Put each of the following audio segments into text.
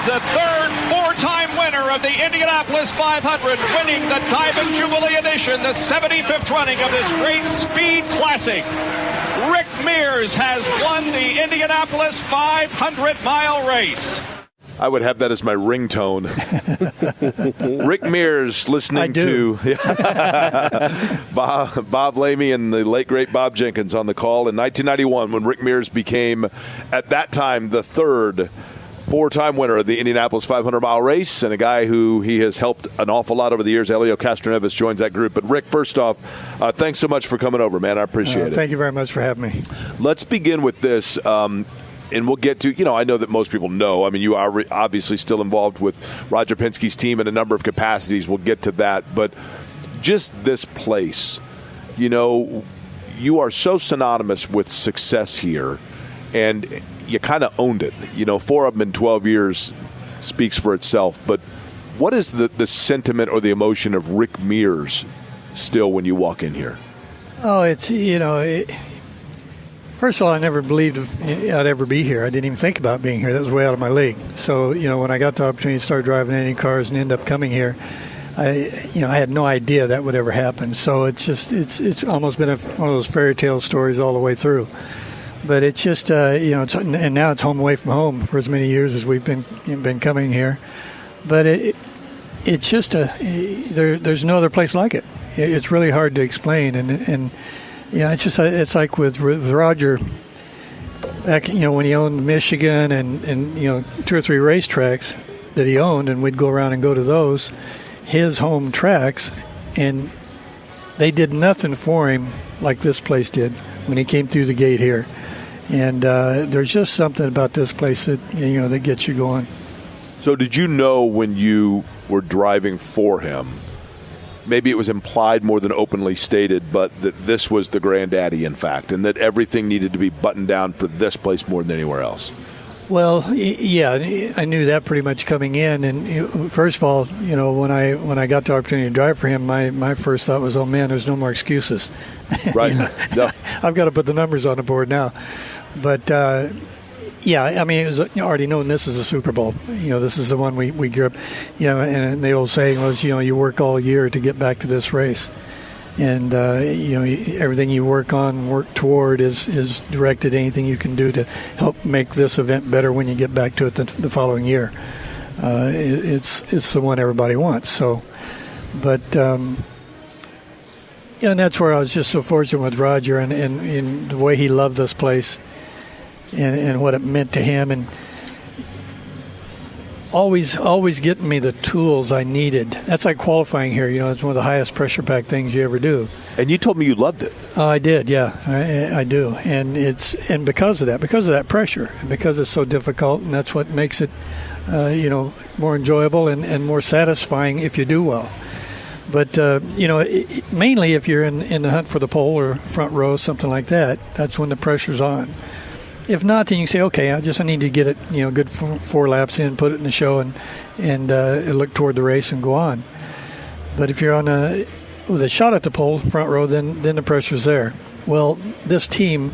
the third four-time winner of the Indianapolis 500, winning the Diamond Jubilee Edition, the 75th running of this great speed classic. Rick Mears has won the Indianapolis 500-mile race. I would have that as my ringtone. Rick Mears listening to Bob Lamey and the late, great Bob Jenkins on the call in 1991 when Rick Mears became, at that time, the third four-time winner of the Indianapolis 500-mile race, and a guy who he has helped an awful lot over the years. Elio Castroneves joins that group. But, Rick, first off, thanks so much for coming over, man. I appreciate it. Thank you very much for having me. Let's begin with this. And we'll get to, I know that most people know. I mean, you are obviously still involved with Roger Penske's team in a number of capacities. We'll get to that. But just this place, you are so synonymous with success here, and you kind of owned it. 4 of them in 12 years speaks for itself. But what is the sentiment or the emotion of Rick Mears still when you walk in here? Oh, it's, first of all, I never believed I'd ever be here. I didn't even think about being here. That was way out of my league. So, when I got the opportunity to start driving Indy cars and end up coming here, I had no idea that would ever happen. So it's almost been one of those fairy tale stories all the way through. But it's just, and now it's home away from home for as many years as we've been coming here. But it's just there's no other place like it. It's really hard to explain, and yeah, it's like with Roger back, when he owned Michigan and 2 or 3 racetracks that he owned, and we'd go around and go to those, his home tracks, and they did nothing for him like this place did when he came through the gate here. And there's just something about this place that, that gets you going. So did you know when you were driving for him, maybe it was implied more than openly stated, but that this was the granddaddy, in fact, and that everything needed to be buttoned down for this place more than anywhere else? Well, yeah, I knew that pretty much coming in. And first of all, when I got the opportunity to drive for him, my first thought was, oh man, there's no more excuses. Right. No. I've got to put the numbers on the board now. But yeah, I mean, it was already known this is a Super Bowl. This is the one we grew up. And the old saying was, you work all year to get back to this race, and everything you work toward is directed. Anything you can do to help make this event better when you get back to it the following year. It's the one everybody wants. So, but and that's where I was just so fortunate with Roger and the way he loved this place. And what it meant to him, and always getting me the tools I needed. That's like qualifying here. It's one of the highest pressure pack things you ever do. And you told me you loved it. I did, yeah, I do. And because of that pressure, and because it's so difficult, and that's what makes it, more enjoyable and more satisfying if you do well. But mainly if you're in the hunt for the pole or front row, something like that, that's when the pressure's on. If not, then you can say, okay, I need to get it, good 4 laps in, put it in the show, and look toward the race and go on. But if you're with a shot at the pole, front row, then the pressure's there. Well, this Team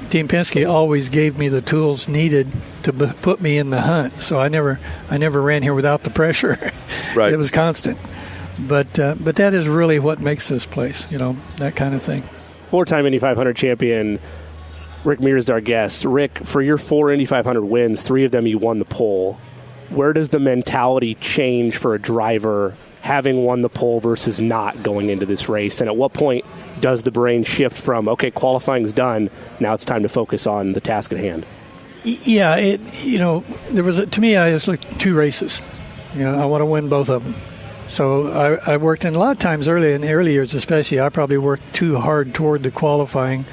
Penske always gave me the tools needed to put me in the hunt. So I never ran here without the pressure. Right. It was constant. But that is really what makes this place, that kind of thing. 4-time Indy 500 champion Rick Mears is our guest. Rick, for your 4 Indy 500 wins, 3 of them you won the pole. Where does the mentality change for a driver having won the pole versus not going into this race? And at what point does the brain shift from, okay, qualifying's done, now it's time to focus on the task at hand? Yeah, there was, to me, I just looked at 2 races. I want to win both of them. So I worked, and a lot of times in the early years especially, I probably worked too hard toward the qualifying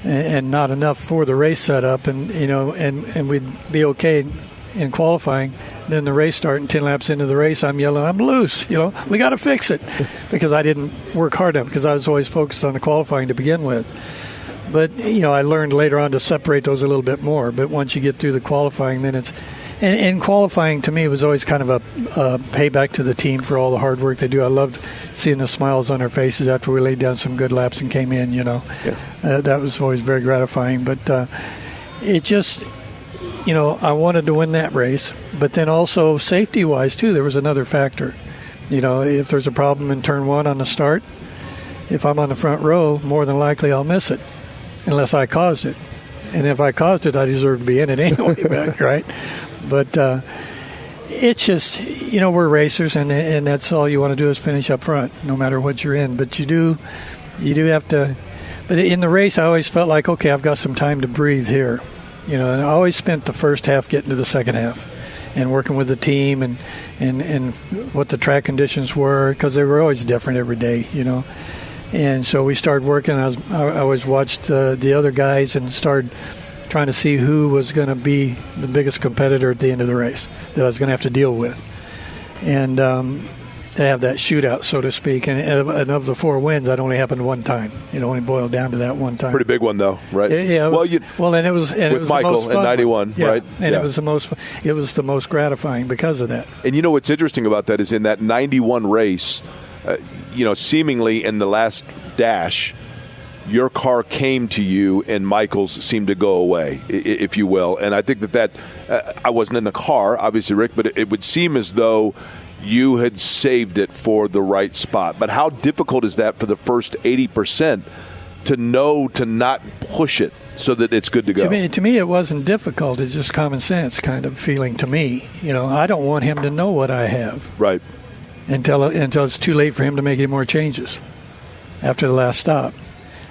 and not enough for the race setup, and we'd be okay in qualifying. Then the race starting 10 laps into the race, I'm yelling, I'm loose, we got to fix it, because I didn't work hard enough, because I was always focused on the qualifying to begin with. But, I learned later on to separate those a little bit more. But once you get through the qualifying, then it's, and qualifying to me was always kind of a payback to the team for all the hard work they do. I loved seeing the smiles on their faces after we laid down some good laps and came in, Yeah. That was always very gratifying. But it just, I wanted to win that race, but then also safety-wise too, there was another factor. If there's a problem in turn 1 on the start, if I'm on the front row, more than likely I'll miss it, unless I caused it. And if I caused it, I deserve to be in it anyway, right? But it's just, we're racers, and that's all you want to do is finish up front, no matter what you're in. But you do have to. But in the race, I always felt like, okay, I've got some time to breathe here, and I always spent the first half getting to the second half, and working with the team and what the track conditions were, because they were always different every day, And so we started working. I always watched the other guys and started trying to see who was going to be the biggest competitor at the end of the race that I was going to have to deal with. And to have that shootout, so to speak. And of the 4 wins, that only happened one time. It only boiled down to that one time. Pretty big one, though, right? Yeah. And it was with it was Michael the most fun in 91, yeah, right? And it was the most gratifying because of that. And what's interesting about that is in that 91 race, seemingly in the last dash, your car came to you and Michael's seemed to go away, if you will. And I think that I wasn't in the car, obviously, Rick, but it would seem as though you had saved it for the right spot. But how difficult is that for the first 80% to know to not push it so that it's good to go? To me, it wasn't difficult. It's just common sense kind of feeling to me. I don't want him to know what I have. Right. Until it's too late for him to make any more changes after the last stop.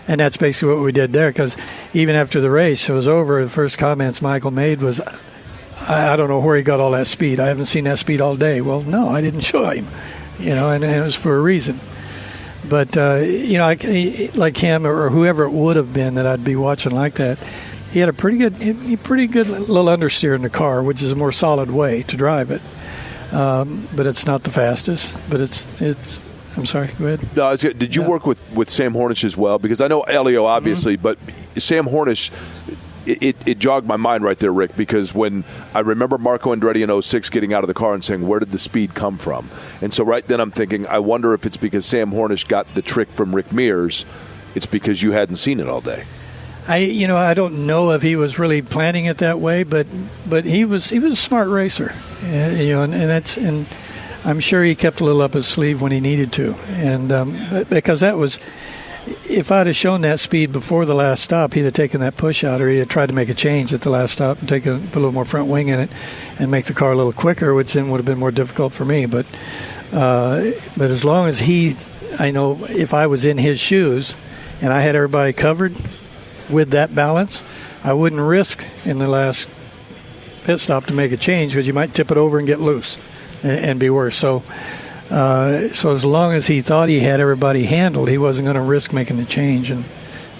And that's basically what we did there, because even after the race was over, the first comments Michael made was, I don't know where he got all that speed. I haven't seen that speed all day. Well, no, I didn't show him, and it was for a reason. But, like him or whoever it would have been that I'd be watching like that, he had a pretty good little understeer in the car, which is a more solid way to drive it. But it's not the fastest, but it's I'm sorry, go ahead. No, did you work with Sam Hornish as well? Because I know Elio, obviously, but Sam Hornish, it jogged my mind right there, Rick, because when I remember Marco Andretti in 06 getting out of the car and saying, where did the speed come from? And so right then I'm thinking, I wonder if it's because Sam Hornish got the trick from Rick Mears. It's because you hadn't seen it all day. I don't know if he was really planning it that way, but he was a smart racer, and I'm sure he kept a little up his sleeve when he needed to, and because that was, if I'd have shown that speed before the last stop, he'd have taken that push out, or he'd have tried to make a change at the last stop and put a little more front wing in it, and make the car a little quicker, which then would have been more difficult for me. But as long as I know if I was in his shoes and I had everybody covered with that balance, I wouldn't risk in the last pit stop to make a change, because you might tip it over and get loose and be worse. So as long as he thought he had everybody handled, he wasn't going to risk making the change. And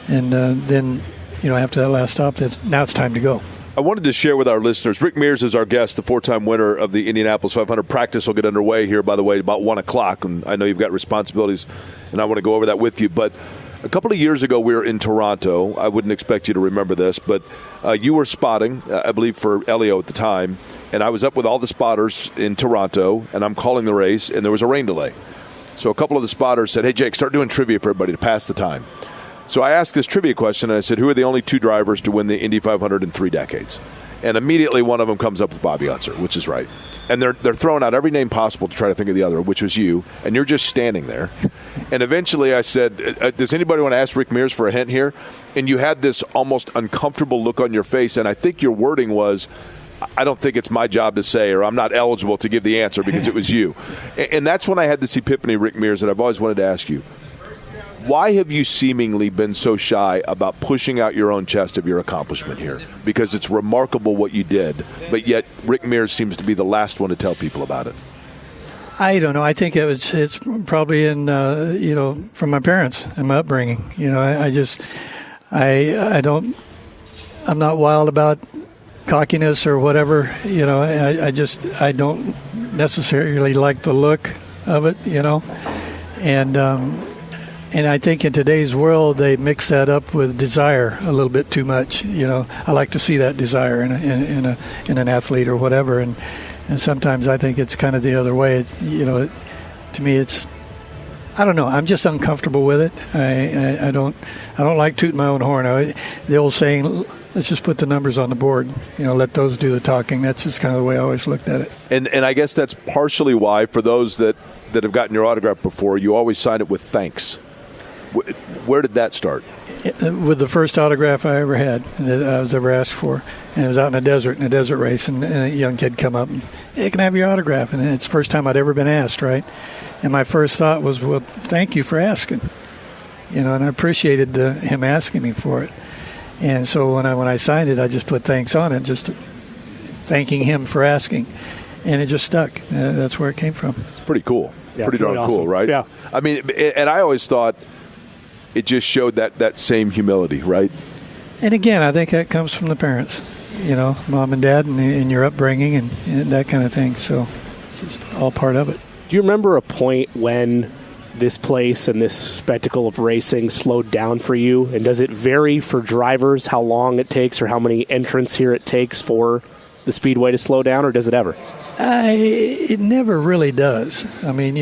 then after that last stop, now it's time to go. I wanted to share with our listeners, Rick Mears is our guest, the 4-time winner of the Indianapolis 500. Practice will get underway here, by the way, about 1 o'clock. And I know you've got responsibilities, and I want to go over that with you. But a couple of years ago, we were in Toronto. I wouldn't expect you to remember this, but you were spotting, I believe, for Elio at the time. And I was up with all the spotters in Toronto, and I'm calling the race, and there was a rain delay. So a couple of the spotters said, hey, Jake, start doing trivia for everybody to pass the time. So I asked this trivia question, and I said, who are the only 2 drivers to win the Indy 500 in 3 decades? And immediately one of them comes up with Bobby Unser, which is right. And they're throwing out every name possible to try to think of the other, which was you, and you're just standing there. And eventually I said, does anybody want to ask Rick Mears for a hint here? And you had this almost uncomfortable look on your face, and I think your wording was, I don't think it's my job to say, or I'm not eligible to give the answer because it was you. And that's when I had this epiphany, Rick Mears, that I've always wanted to ask you. Why have you seemingly been so shy about pushing out your own chest of your accomplishment here? Because it's remarkable what you did, but yet Rick Mears seems to be the last one to tell people about it. I don't know. I think it's probably in from my parents and my upbringing. I'm not wild about cockiness or whatever. I don't necessarily like the look of it. And I think in today's world, they mix that up with desire a little bit too much. I like to see that desire in an athlete or whatever, and sometimes I think it's kind of the other way. To me, it's I don't know. I'm just uncomfortable with it. I don't like tooting my own horn. The old saying, let's just put the numbers on the board. Let those do the talking. That's just kind of the way I always looked at it. And I guess that's partially why, for those that have gotten your autograph before, you always sign it with thanks. Where did that start? With the first autograph I ever had, that I was ever asked for. And it was out in a desert race, and a young kid come up and, hey, can I have your autograph? And it's the first time I'd ever been asked, right? And my first thought was, well, thank you for asking. And I appreciated him asking me for it. And so when I signed it, I just put thanks on it, just thanking him for asking. And it just stuck. That's where it came from. It's pretty cool. Yeah, pretty darn awesome. Cool, right? Yeah. I mean, and I always thought it just showed that same humility, right? And again, I think that comes from the parents, mom and dad and your upbringing and that kind of thing. So it's just all part of it. Do you remember a point when this place and this spectacle of racing slowed down for you? And does it vary for drivers how long it takes or how many entrants here it takes for the Speedway to slow down, or does it ever? It never really does. I mean,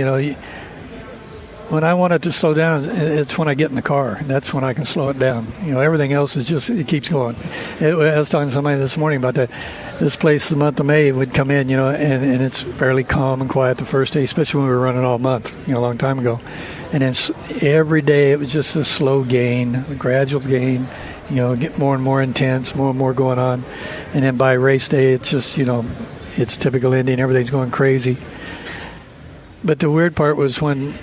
when I want it to slow down, it's when I get in the car. And that's when I can slow it down. Everything else is just, it keeps going. I was talking to somebody this morning about that. This place, the month of May, would come in, and it's fairly calm and quiet the first day, especially when we were running all month, a long time ago. And then every day it was just a slow gain, a gradual gain, get more and more intense, more and more going on. And then by race day, it's just, it's typical Indy and everything's going crazy. But the weird part was when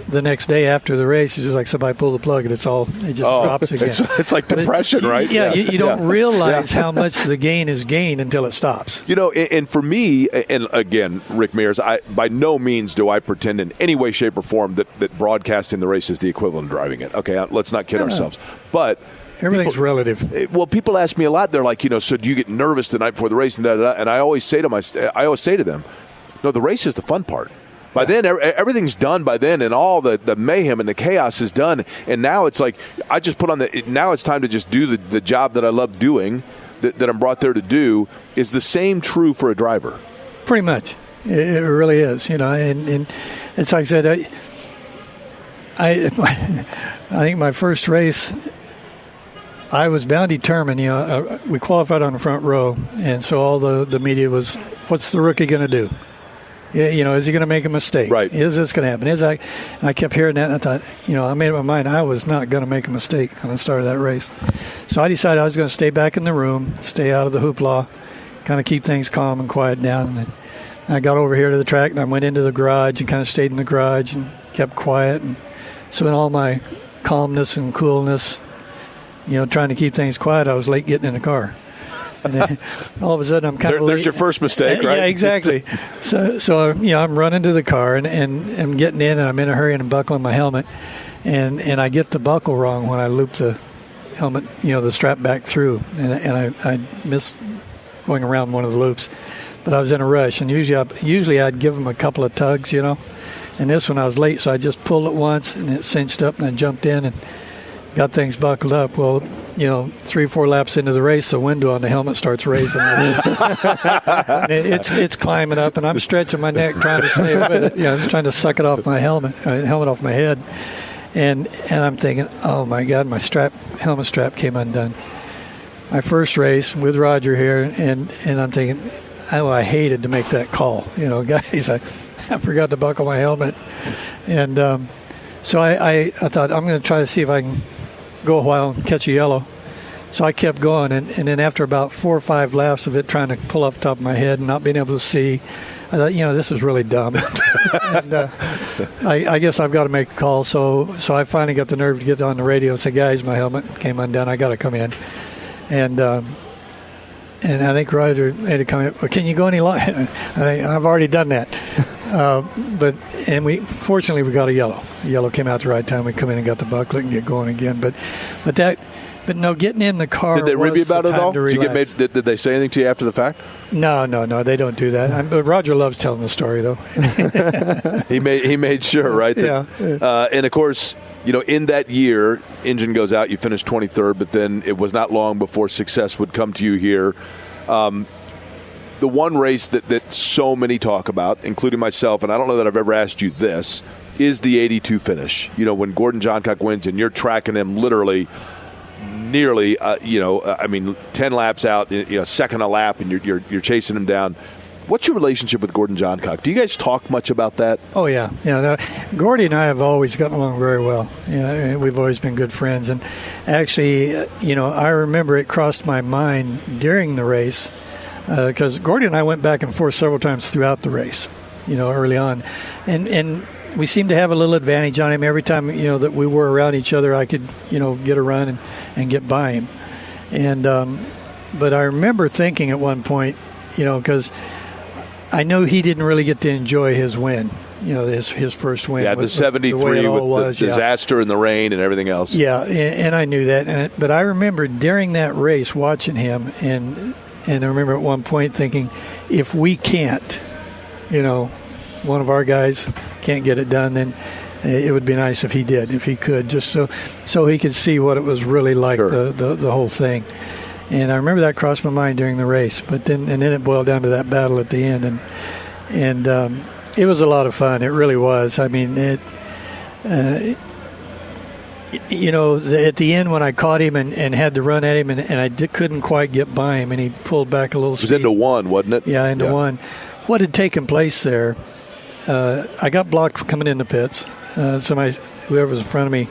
the next day after the race, it's just like somebody pulled the plug and it just drops again. It's like depression, right? Yeah, you don't realize how much the gain is gained until it stops. And for me, and again, Rick Mears, by no means do I pretend in any way, shape, or form that broadcasting the race is the equivalent of driving it. Okay, let's not kid ourselves. But everything's relative. Well, people ask me a lot. They're like, so do you get nervous the night before the race? And I always say to them, no, the race is the fun part. By then, everything's done by then, and all the mayhem and the chaos is done. And now it's like I just put on now it's time to just do the job that I love doing, that I'm brought there to do. Is the same true for a driver? Pretty much. It really is, and it's like I said, I think my first race, I was bound determined. We qualified on the front row, and so all the media was, what's the rookie going to do? Is he going to make a mistake? Right. Is this going to happen? And I kept hearing that, and I thought, I made up my mind I was not going to make a mistake on the start of that race. So I decided I was going to stay back in the room, stay out of the hoopla, kind of keep things calm and quiet down. And I got over here to the track, and I went into the garage and kind of stayed in the garage and kept quiet. And so in all my calmness and coolness, trying to keep things quiet, I was late getting in the car. And then all of a sudden, I'm kind of late. There's your first mistake, right? Yeah, exactly. So I'm running to the car and I'm getting in, and I'm in a hurry, and I'm buckling my helmet. And I get the buckle wrong when I loop the helmet, the strap back through. And I miss going around one of the loops. But I was in a rush. And usually I'd give them a couple of tugs, And this one I was late, so I just pulled it once, and it cinched up, and I jumped in and got things buckled up. Well, 3 or 4 laps into the race, the window on the helmet starts raising. It's climbing up, and I'm stretching my neck trying to stay with it. Just trying to suck it off my helmet off my head. And I'm thinking, oh my God, my helmet strap came undone. My first race with Roger here, and I'm thinking, I hated to make that call. Guys, I forgot to buckle my helmet. And so I thought, I'm going to try to see if I can go a while and catch a yellow. So I kept going, and then after about 4 or 5 laps of it trying to pull off the top of my head and not being able to see, I thought, this is really dumb. And I guess I've got to make a call. So I finally got the nerve to get on the radio and say, guys, my helmet came undone. I got to come in. And I think Roger had to come in. Well, can you go any longer? I've already done that. Fortunately we got a yellow. The yellow came out the right time. We come in and got the bucklet and get going again. But no, getting in the car. Did they rib you about it at all? Did they say anything to you after the fact? No, they don't do that. But Roger loves telling the story, though. He made sure, right? Yeah. And of course, in that year, engine goes out. You finish 23rd, but then it was not long before success would come to you here. The one race that so many talk about, including myself, and I don't know that I've ever asked you this, is the 82 finish. You know, when Gordon Johncock wins and you're tracking him literally nearly, 10 laps out, second a lap, and you're chasing him down. What's your relationship with Gordon Johncock? Do you guys talk much about that? Oh, yeah. Gordy and I have always gotten along very well. Yeah, we've always been good friends. And actually, I remember it crossed my mind during the race because Gordy and I went back and forth several times throughout the race, early on. And we seemed to have a little advantage on him. Every time, that we were around each other, I could, get a run and get by him. And but I remember thinking at one point, because I know he didn't really get to enjoy his win, his first win. Yeah, the 73 with the disaster in the rain and everything else. Yeah, and I knew that. But I remember during that race watching him, and I remember at one point thinking, if we can't, one of our guys can't get it done, then it would be nice if he did, if he could, just so he could see what it was really like, sure. the whole thing. And I remember that crossed my mind during the race, but then it boiled down to that battle at the end, and it was a lot of fun. It really was. I mean, at the end when I caught him and had to run at him, and I couldn't quite get by him, and he pulled back a little. It was into one, wasn't it? Yeah, into one. What had taken place there? I got blocked coming in the pits. Whoever was in front of me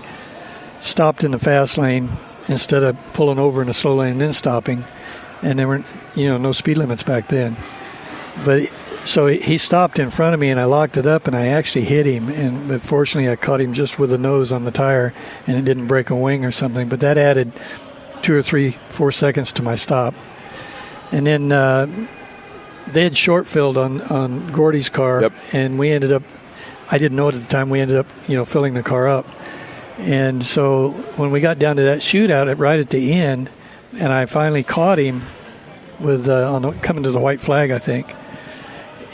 stopped in the fast lane instead of pulling over in the slow lane and then stopping, and there were no speed limits back then. But so he stopped in front of me, and I locked it up, and I actually hit him. But fortunately, I caught him just with the nose on the tire, and it didn't break a wing or something. But that added 2 or 3, 4 seconds to my stop. And then they had short filled on Gordy's car, yep. And we ended up. I didn't know it at the time. We ended up, filling the car up. And so when we got down to that shootout right at the end, and I finally caught him with coming to the white flag, I think.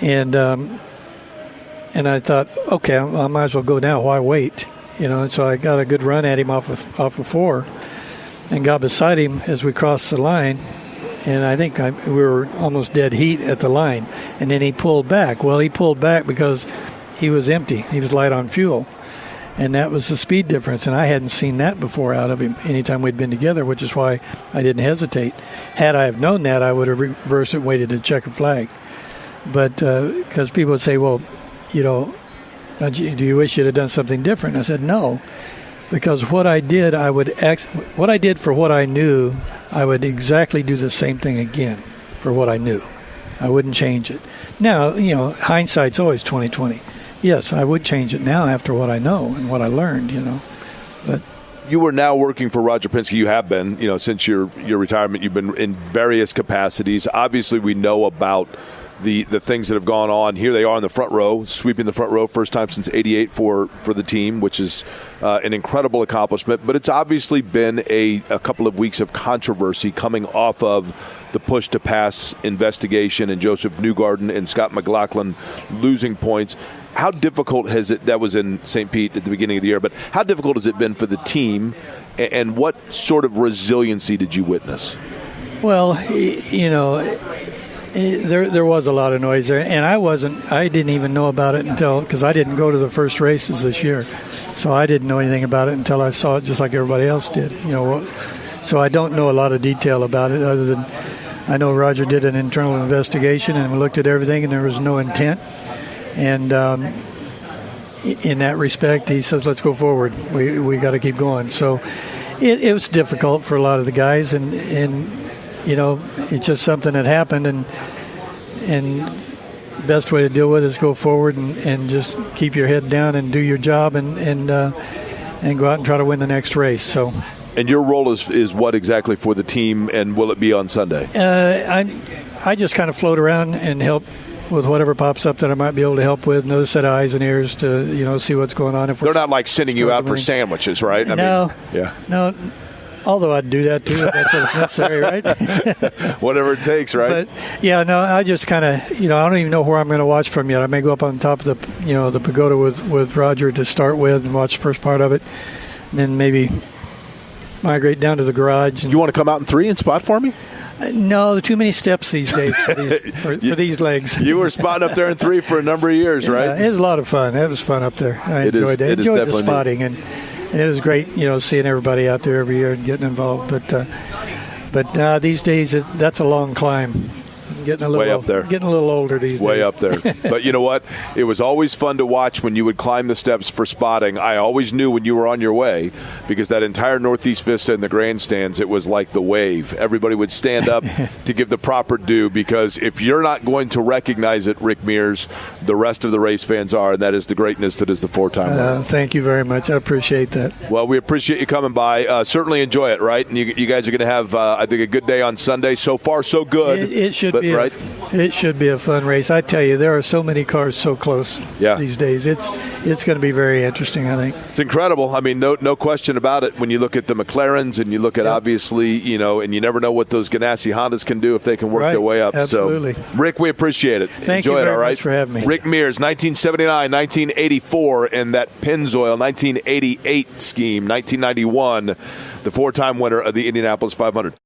And I thought, okay, I might as well go now. Why wait? And so I got a good run at him off of 4, and got beside him as we crossed the line. And I think we were almost dead heat at the line. And then he pulled back. Well, he pulled back because he was empty. He was light on fuel. And that was the speed difference, and I hadn't seen that before out of him anytime we'd been together, which is why I didn't hesitate. Had I have known that, I would have reversed it and waited to check a flag. But because people would say, well, do you wish you'd have done something different? I said, no, because what I did for what I knew, I would exactly do the same thing again for what I knew. I wouldn't change it. Now, hindsight's always 20/20. Yes, I would change it now after what I know and what I learned, But you are now working for Roger Penske. You have been, since your retirement. You've been in various capacities. Obviously, we know about the things that have gone on. Here they are in the front row, sweeping the front row, first time since '88 for the team, which is an incredible accomplishment. But it's obviously been a couple of weeks of controversy coming off of the push to pass investigation and Joseph Newgarden and Scott McLaughlin losing points. How difficult has it, that was in St. Pete at the beginning of the year, but how difficult has it been for the team, and what sort of resiliency did you witness? Well, there was a lot of noise there, and I didn't even know about it because I didn't go to the first races this year, so I didn't know anything about it until I saw it just like everybody else did, so I don't know a lot of detail about it other than I know Roger did an internal investigation and we looked at everything and there was no intent. And in that respect, he says, let's go forward. We got to keep going. So it was difficult for a lot of the guys. And it's just something that happened. And best way to deal with it is go forward and just keep your head down and do your job and go out and try to win the next race. So. And your role is what exactly for the team, and will it be on Sunday? I just kind of float around and help with whatever pops up that I might be able to help with, another set of eyes and ears to see what's going on. If they're not like sending you out for sandwiches, right? No. Although I'd do that too if that's what's necessary, right? Whatever it takes, right? But I just kind of I don't even know where I'm going to watch from yet. I may go up on top of the pagoda with Roger to start with and watch the first part of it, and then maybe migrate down to the garage. You want to come out in 3 and spot for me? No, too many steps these days for these legs. You were spotting up there in 3 for a number of years, right? It was a lot of fun. It was fun up there. I enjoyed it. I enjoyed the spotting, and it was great, seeing everybody out there every year and getting involved. But these days, that's a long climb. Getting a little way up there. Getting a little older these days. Way up there. But you know what? It was always fun to watch when you would climb the steps for spotting. I always knew when you were on your way, because that entire Northeast Vista in the grandstands, it was like the wave. Everybody would stand up to give the proper due, because if you're not going to recognize it, Rick Mears, the rest of the race fans are, and that is the greatness that is the 4-time winner. Thank you very much. I appreciate that. Well, we appreciate you coming by. Certainly enjoy it, right? And you guys are going to have, I think, a good day on Sunday. So far, so good. It should be. Right? It should be a fun race. I tell you, there are so many cars so close these days. It's going to be very interesting, I think. It's incredible. I mean, no question about it. When you look at the McLarens and you look at, obviously, and you never know what those Ganassi Hondas can do if they can work their way up. Absolutely. So, Rick, we appreciate it. Thank Enjoy you very it, all right? much for having me. Rick Mears, 1979, 1984, and that Pennzoil 1988 scheme, 1991, the 4-time winner of the Indianapolis 500.